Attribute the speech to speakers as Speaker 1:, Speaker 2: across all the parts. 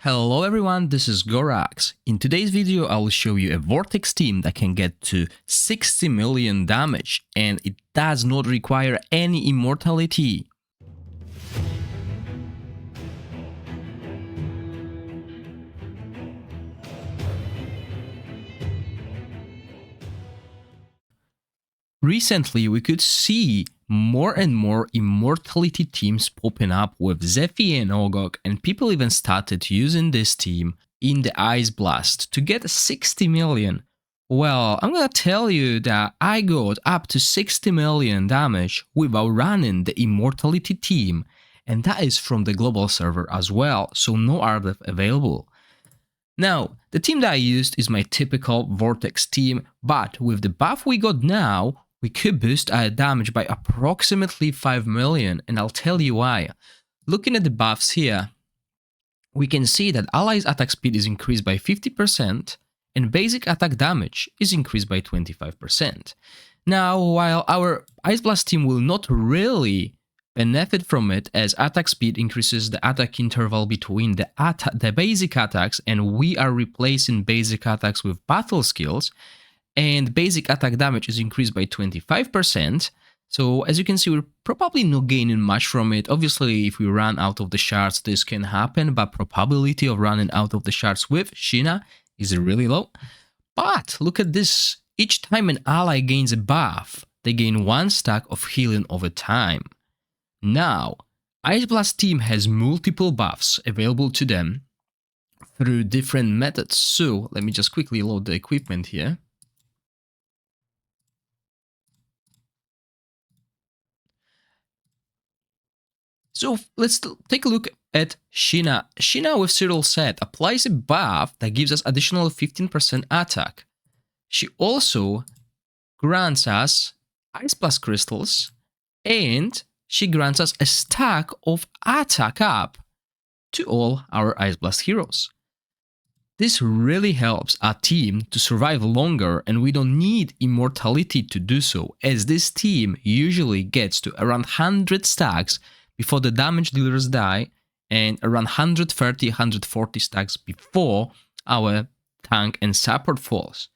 Speaker 1: Hello everyone, this is Gorax. In today's video I will show you a Vortex team that can get to 60 million damage and it does not require any immortality. Recently we could see more and more immortality teams popping up with Zephy and Ogok, and people even started using this team in the Ice Blast to get 60 million. Well, I'm gonna tell you that I got up to 60 million damage without running the immortality team, and that is from the global server as well, so no RDF available. Now, the team that I used is my typical Vortex team, but with the buff we got now, we could boost our damage by approximately 5 million, and I'll tell you why. Looking at the buffs here, we can see that allies' attack speed is increased by 50% and basic attack damage is increased by 25%. Now, while our Ice Blast team will not really benefit from it, as attack speed increases the attack interval between the basic attacks, and we are replacing basic attacks with battle skills, and basic attack damage is increased by 25%. So as you can see, we're probably not gaining much from it. Obviously, if we run out of the shards, this can happen, but probability of running out of the shards with Sheena is really low. But look at this. Each time an ally gains a buff, they gain 1 stack of healing over time. Now, Ice Blast team has multiple buffs available to them through different methods. So let me just quickly load the equipment here. So let's take a look at Sheena. Sheena with Cyril set applies a buff that gives us additional 15% attack. She also grants us Ice Blast crystals, and she grants us a stack of attack up to all our Ice Blast heroes. This really helps our team to survive longer, and we don't need immortality to do so, as this team usually gets to around 100 stacks before the damage dealers die, and around 130-140 stacks before our tank and support falls.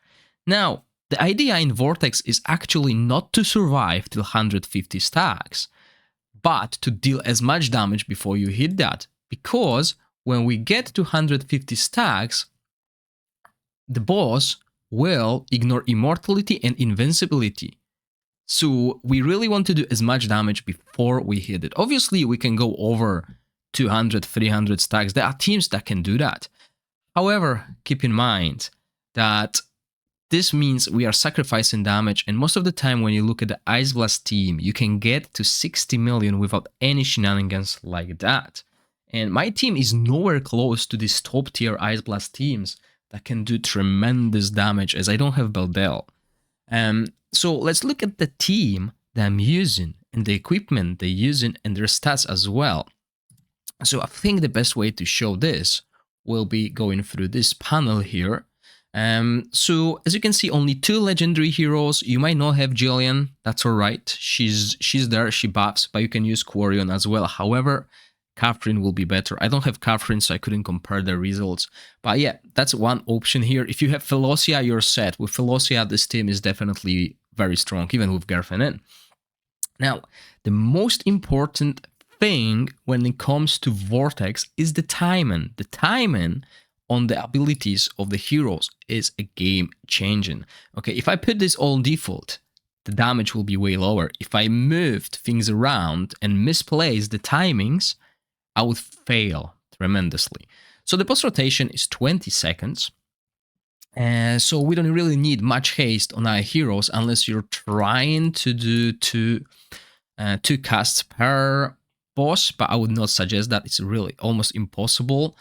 Speaker 1: Now, the idea in Vortex is actually not to survive till 150 stacks, but to deal as much damage before you hit that, because when we get to 150 stacks, the boss will ignore immortality and invincibility. So we really want to do as much damage before we hit it. Obviously, we can go over 200, 300 stacks. There are teams that can do that. However, keep in mind that this means we are sacrificing damage, and most of the time when you look at the Ice Blast team, you can get to 60 million without any shenanigans like that. And my team is nowhere close to these top tier Ice Blast teams that can do tremendous damage, as I don't have Beldel. So let's look at the team that I'm using and the equipment they're using and their stats as well. So I think the best way to show this will be going through this panel here. So as you can see, only 2 legendary heroes. You might not have Jillian, that's alright. She's there, she buffs, but you can use Quarion as well. However, Catherine will be better. I don't have Catherine, so I couldn't compare the results. But yeah, that's one option here. If you have Philosia, you're set. With Philosia, this team is definitely very strong, even with Garfen in. Now, the most important thing when it comes to Vortex is the timing. The timing on the abilities of the heroes is a game changing. Okay, if I put this on default, the damage will be way lower. If I moved things around and misplaced the timings, I would fail tremendously. So the boss rotation is 20 seconds. So we don't really need much haste on our heroes unless you're trying to do two casts per boss, but I would not suggest that. It's really almost impossible.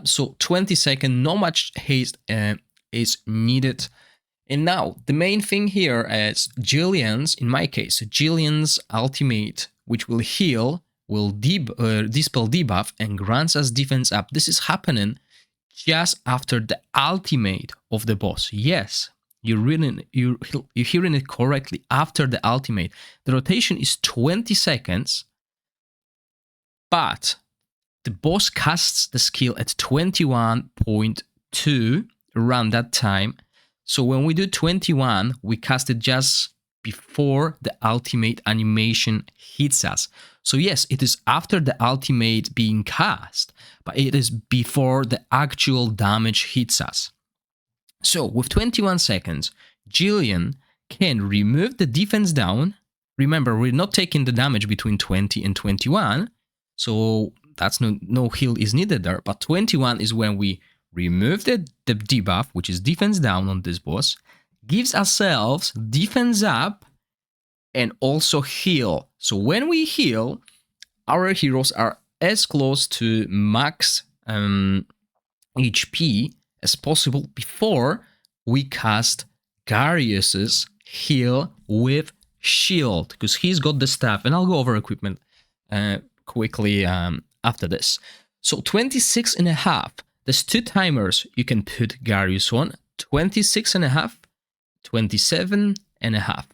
Speaker 1: So 20 seconds, not much haste is needed. And now the main thing here is Jillian's, in my case, Jillian's ultimate, which will heal, will dispel debuff and grants us defense up. This is happening just after the ultimate of the boss. Yes, you're hearing it correctly, after the ultimate. The rotation is 20 seconds, but the boss casts the skill at 21.2 around that time. So when we do 21, we cast it just before the ultimate animation hits us. So yes, it is after the ultimate being cast, but it is before the actual damage hits us. So with 21 seconds, Jillian can remove the defense down. Remember, we're not taking the damage between 20 and 21, so that's no heal is needed there. But 21 is when we remove the debuff, which is defense down on this boss, gives ourselves defense up, and also heal. So when we heal, our heroes are as close to max HP as possible before we cast Darius's heal with shield, because he's got the staff, and I'll go over equipment quickly after this. So 26.5. There's 2 timers you can put Darius on: 26.5, 27.5.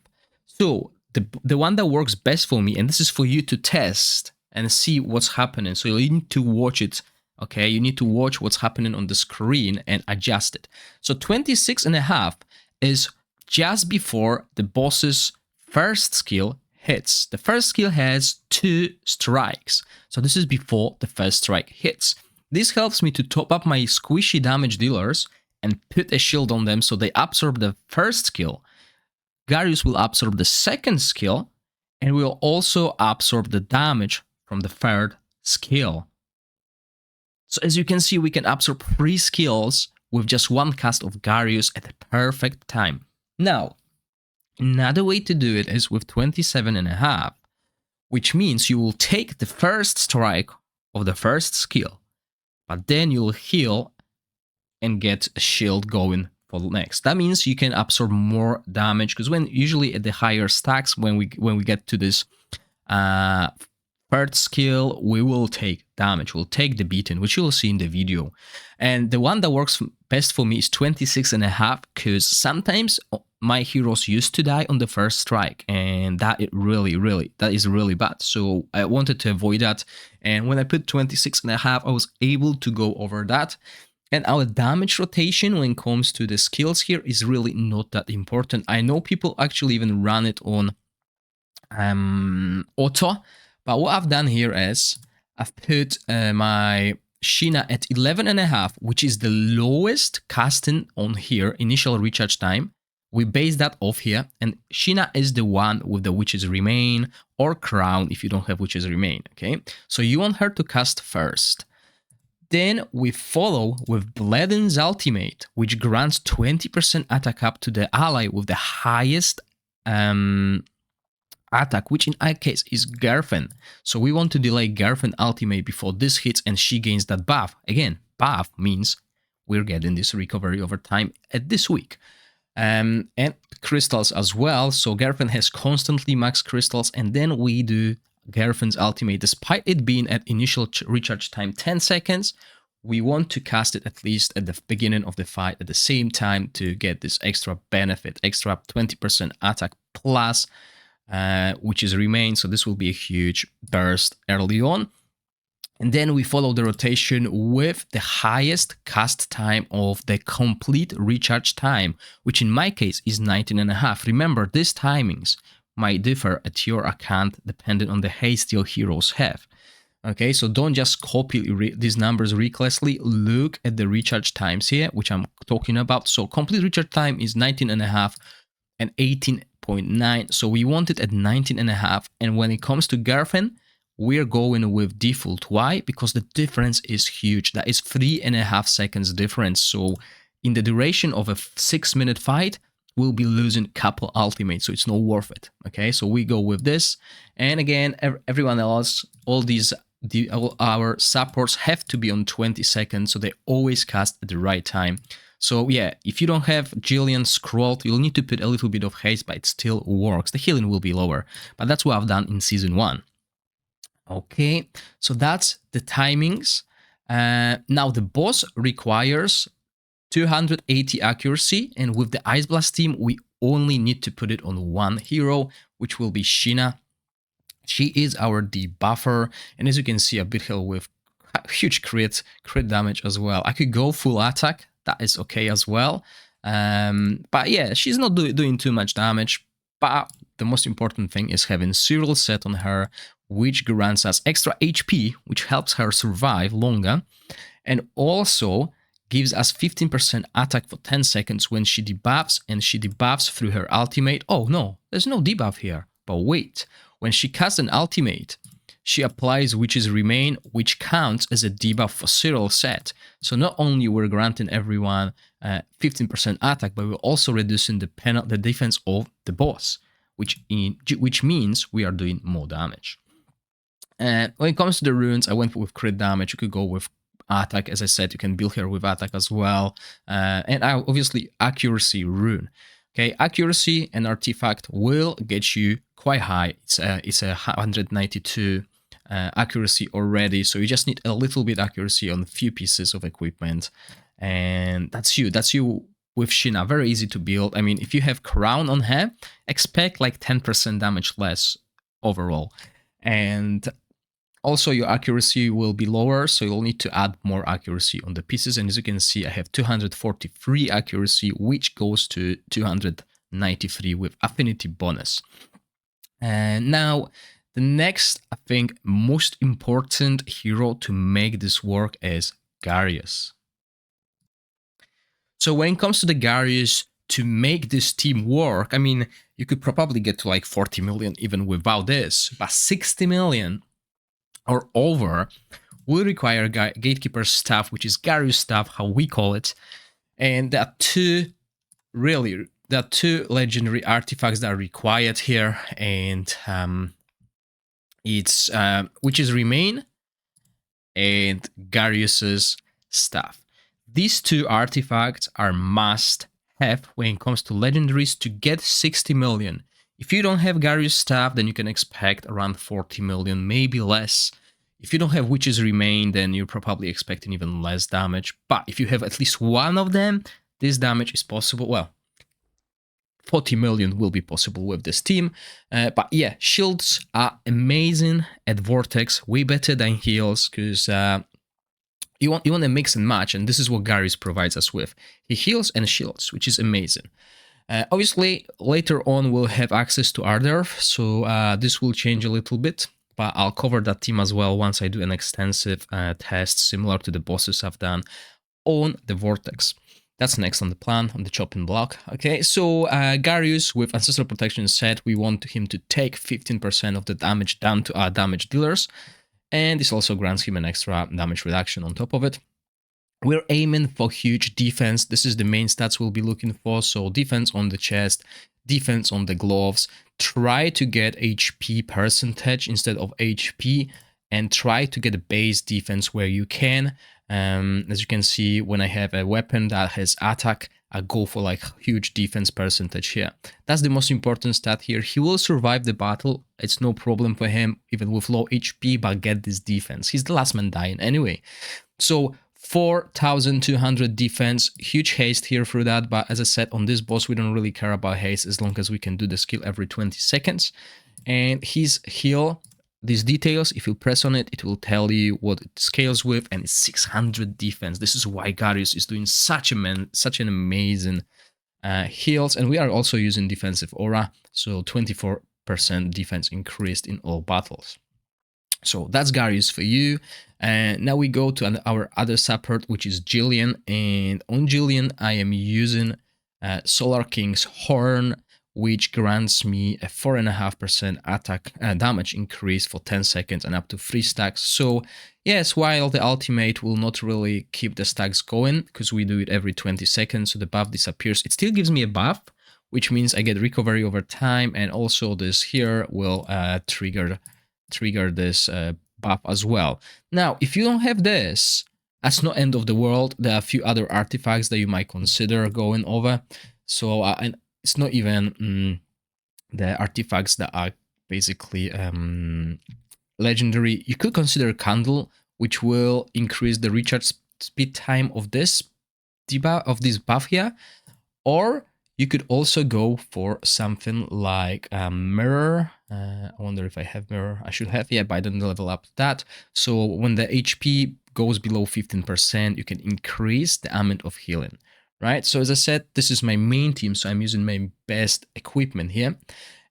Speaker 1: So the one that works best for me, and this is for you to test and see what's happening. So you need to watch it. Okay, you need to watch what's happening on the screen and adjust it. So 26.5 is just before the boss's first skill hits. The first skill has 2 strikes. So this is before the first strike hits. This helps me to top up my squishy damage dealers and put a shield on them so they absorb the first skill. Darius will absorb the second skill and will also absorb the damage from the third skill. So as you can see, we can absorb 3 skills with just 1 cast of Darius at the perfect time. Now, another way to do it is with 27.5, which means you will take the first strike of the first skill, but then you'll heal and get a shield going for the next. That means you can absorb more damage, because when usually at the higher stacks, when we get to this third skill, we will take damage. We'll take the beating, which you'll see in the video. And the one that works best for me is 26.5, because sometimes my heroes used to die on the first strike, and that is really bad. So I wanted to avoid that. And when I put 26.5, I was able to go over that. And our damage rotation when it comes to the skills here is really not that important. I know people actually even run it on auto, but what I've done here is I've put my Sheena at 11.5, which is the lowest casting on here, initial recharge time. We base that off here, and Sheena is the one with the Witch's Remain or Crown if you don't have Witch's Remain, okay? So you want her to cast first. Then we follow with Bleden's Ultimate, which grants 20% attack up to the ally with the highest attack, which in our case is Gerfen. So we want to delay Gerfen ultimate before this hits and she gains that buff. Again, buff means we're getting this recovery over time at this week. And crystals as well. So Gerfen has constantly max crystals, and then we do Gerfen's ultimate. Despite it being at initial recharge time 10 seconds, we want to cast it at least at the beginning of the fight at the same time to get this extra benefit, extra 20% attack plus which is remain. So this will be a huge burst early on. And then we follow the rotation with the highest cast time of the complete recharge time, which in my case is 19.5. Remember, these timings might differ at your account depending on the haste your heroes have. Okay, so don't just copy these numbers recklessly. Look at the recharge times here, which I'm talking about. So complete recharge time is 19.5 and 18.9. So we want it at 19.5. And when it comes to Gerfen, we're going with default. Why? Because the difference is huge. That is 3.5 seconds difference. So in the duration of a 6-minute fight, we'll be losing couple ultimates, so it's not worth it. Okay, so we go with this. And again, everyone else, all our supports have to be on 20 seconds, so they always cast at the right time. So yeah, if you don't have Jillian scrolled, you'll need to put a little bit of haste, but it still works. The healing will be lower, but that's what I've done in Season 1. Okay, so that's the timings. Now the boss requires 280 accuracy, and with the Ice Blast team, we only need to put it on one hero, which will be Sheena. She is our debuffer, and as you can see, a bit heal with huge crit damage as well. I could go full attack, that is okay as well. But yeah, she's not doing too much damage. But the most important thing is having serial set on her, which grants us extra HP, which helps her survive longer, and also gives us 15% attack for 10 seconds when she debuffs, and she debuffs through her ultimate. Oh no, there's no debuff here. But wait, when she casts an ultimate, she applies Witch's Remain, which counts as a debuff for serial set. So not only we're granting everyone 15% attack, but we're also reducing the defense of the boss, which means we are doing more damage. And when it comes to the runes, I went with crit damage. You could go with attack, as I said. You can build her with attack as well, and obviously accuracy rune. Okay, accuracy and artifact will get you quite high. It's a 192 accuracy already, so you just need a little bit accuracy on a few pieces of equipment, and that's you with Sheena. Very easy to build. I mean, if you have crown on her, expect like 10% damage less overall, and also, your accuracy will be lower, so you'll need to add more accuracy on the pieces. And as you can see, I have 243 accuracy, which goes to 293 with affinity bonus. And now, the next, I think, most important hero to make this work is Garius. So when it comes to the Garius, to make this team work, I mean, you could probably get to like 40 million even without this, but 60 million or over will require Gatekeeper staff, which is Garius staff, how we call it. And there are two legendary artifacts that are required here, and it's Witch's Remain and Garius's staff. These two artifacts are must have when it comes to legendaries to get 60 million. If you don't have Garius staff, then you can expect around 40 million, maybe less. If you don't have Witch's Remain, then you're probably expecting even less damage. But if you have at least one of them, this damage is possible. Well, 40 million will be possible with this team. But yeah, shields are amazing at Vortex, way better than heals, because you want to mix and match, and this is what Garius provides us with. He heals and shields, which is amazing. Obviously, later on we'll have access to Arderf, so this will change a little bit, but I'll cover that team as well once I do an extensive test similar to the bosses I've done on the Vortex. That's next on the plan, on the chopping block. Okay, so Garius with Ancestral Protection set, we want him to take 15% of the damage down to our damage dealers, and this also grants him an extra damage reduction on top of it. We're aiming for huge defense. This is the main stats we'll be looking for. So defense on the chest, defense on the gloves. Try to get HP percentage instead of HP, and try to get a base defense where you can. As you can see, when I have a weapon that has attack, I go for like huge defense percentage here. That's the most important stat here. He will survive the battle. It's no problem for him, even with low HP, but get this defense. He's the last man dying anyway. So 4,200 defense, huge haste here through that, but as I said, on this boss we don't really care about haste as long as we can do the skill every 20 seconds. And his heal, these details, if you press on it, it will tell you what it scales with, and it's 600 defense. This is why Garius is doing such an amazing heals, and we are also using defensive aura, so 24% defense increased in all battles. So that's Garius for you. And now we go to our other support, which is Jillian. And on Jillian, I am using Solar King's Horn, which grants me a 4.5% attack damage increase for 10 seconds and up to 3 stacks. So yes, while the ultimate will not really keep the stacks going, because we do it every 20 seconds, so the buff disappears, it still gives me a buff, which means I get recovery over time, and also this here will trigger this buff as well. Now, if you don't have this, that's not end of the world. There are a few other artifacts that you might consider going over. So, and it's not even the artifacts that are basically legendary. You could consider Candle, which will increase the recharge speed time of this debuff, of this buff here, or you could also go for something like Mirror. I wonder if I have Mirror. I should have, yeah, but I didn't level up that. So when the HP goes below 15%, you can increase the amount of healing, right? So as I said, this is my main team, so I'm using my best equipment here.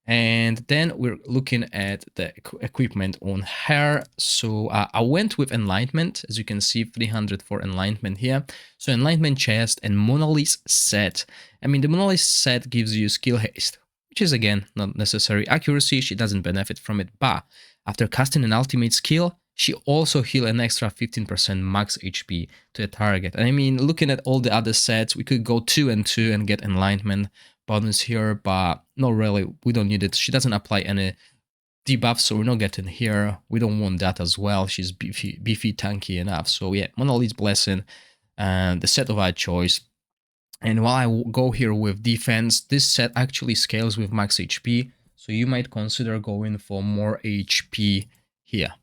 Speaker 1: And then we're looking at the equipment on her. So I went with Enlightenment, as you can see, 300 for Enlightenment here. So Enlightenment chest and Monolith set. I mean, the Monolith set gives you skill haste, which is again not necessary. Accuracy, she doesn't benefit from it, but after casting an ultimate skill, she also heal an extra 15% max HP to a target. And I mean, looking at all the other sets, we could go 2 and 2 and get Enlightenment bonus here, but not really, we don't need it. She doesn't apply any debuff, so we're not getting here. We don't want that as well. She's beefy tanky enough. So yeah, Monolith Blessing, the set of our choice. And while I go here with defense, this set actually scales with max HP, so you might consider going for more HP here.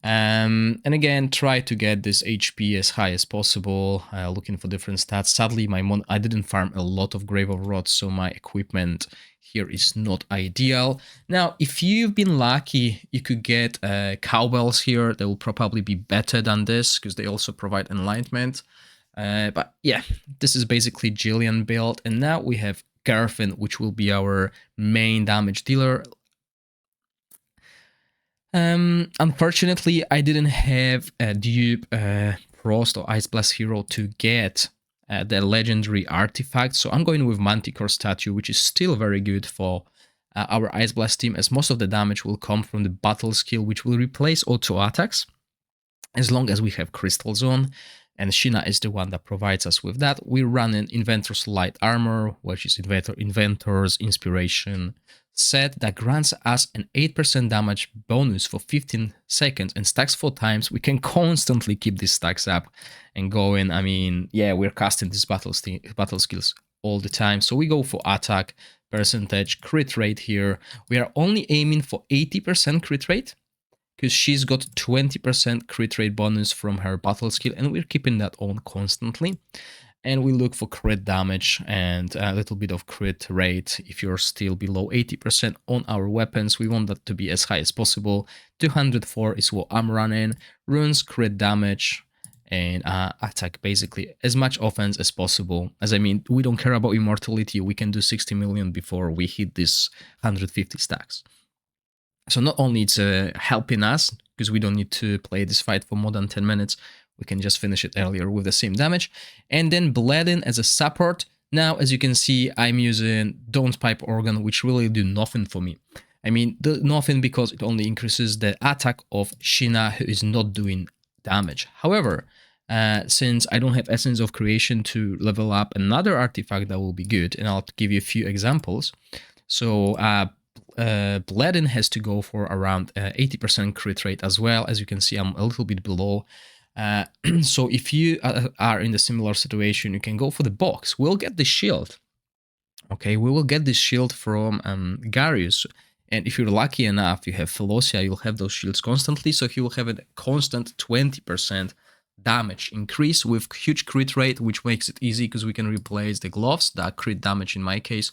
Speaker 1: And again, try to get this HP as high as possible, looking for different stats. Sadly, I didn't farm a lot of Grave of Rods, so my equipment here is not ideal. Now, if you've been lucky, you could get cowbells here. They will probably be better than this, because they also provide enlightenment. But yeah, this is basically Jillian build. And now we have Garfin, which will be our main damage dealer. Unfortunately, I didn't have a dupe Frost or Ice Blast hero to get the legendary artifact, so I'm going with Manticore statue, which is still very good for our Ice Blast team, as most of the damage will come from the battle skill, which will replace auto attacks as long as we have Crystal Zone. And Sheena is the one that provides us with that. We're running Inventor's Light Armor, which is Inventor's Inspiration set that grants us an 8% damage bonus for 15 seconds and stacks 4 times. We can constantly keep these stacks up and going. I mean, yeah, we're casting these battle skills all the time. So we go for attack, percentage, crit rate here. We are only aiming for 80% crit rate, because she's got 20% crit rate bonus from her battle skill, and we're keeping that on constantly. And we look for crit damage and a little bit of crit rate if you're still below 80% on our weapons. We want that to be as high as possible. 204 is what I'm running. Runes, crit damage, and attack, basically as much offense as possible. As I mean, we don't care about immortality. We can do 60 million before we hit this 150 stacks. So not only it's helping us, because we don't need to play this fight for more than 10 minutes, we can just finish it earlier with the same damage. And then Bleeding as a support. Now, as you can see, I'm using Dawn's Pipe Organ, which really do nothing for me. I mean, nothing because it only increases the attack of Sheena, who is not doing damage. However, since I don't have Essence of Creation to level up another artifact that will be good, and I'll give you a few examples. So, Bleeding has to go for around 80% crit rate as well. As you can see, I'm a little bit below. So if you are in the similar situation, you can go for the box. We'll get the shield. Okay, we will get this shield from Garius. And if you're lucky enough, you have Philosia, you'll have those shields constantly. So he will have a constant 20% damage increase with huge crit rate, which makes it easy because we can replace the gloves, that crit damage in my case.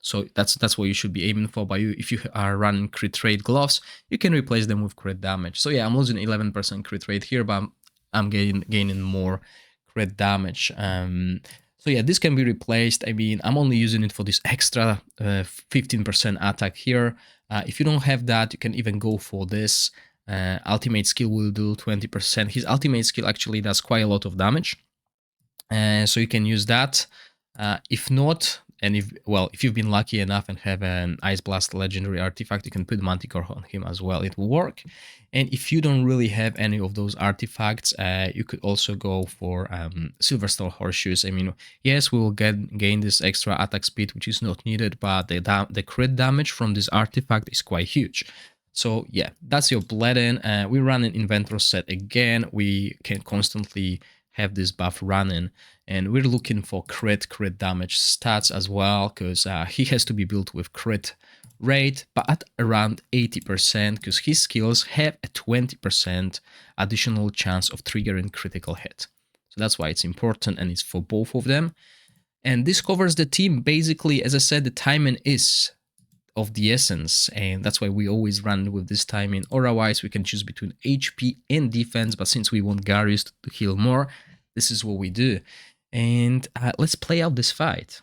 Speaker 1: So that's what you should be aiming for. If you are running crit rate gloves, you can replace them with crit damage. So yeah, I'm losing 11% crit rate here, but I'm gaining more crit damage. So yeah, this can be replaced. I mean, I'm only using it for this extra 15% attack here. If you don't have that, you can even go for this. Ultimate skill will do 20%. His ultimate skill actually does quite a lot of damage. So you can use that. If not, and if you've been lucky enough and have an Ice Blast legendary artifact, you can put Manticore on him as well. It will work. And if you don't really have any of those artifacts, you could also go for Silverstar Horseshoes. I mean, yes, we will gain this extra attack speed, which is not needed, but the crit damage from this artifact is quite huge. So yeah, that's your Bleeding. We run an Inventor set again. We can constantly have this buff running, and we're looking for crit damage stats as well, because he has to be built with crit rate, but at around 80%, because his skills have a 20% additional chance of triggering critical hit. So that's why it's important, and it's for both of them. And this covers the team. Basically, as I said, the timing is of the essence, and that's why we always run with this timing. Aura-wise, we can choose between HP and defense, but since we want Garius to heal more, this is what we do. And let's play out this fight.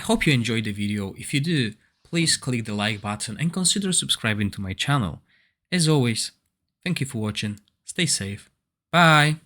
Speaker 1: hope you enjoyed the video. If you do, please click the like button and consider subscribing to my channel. As always, thank you for watching, stay safe, bye!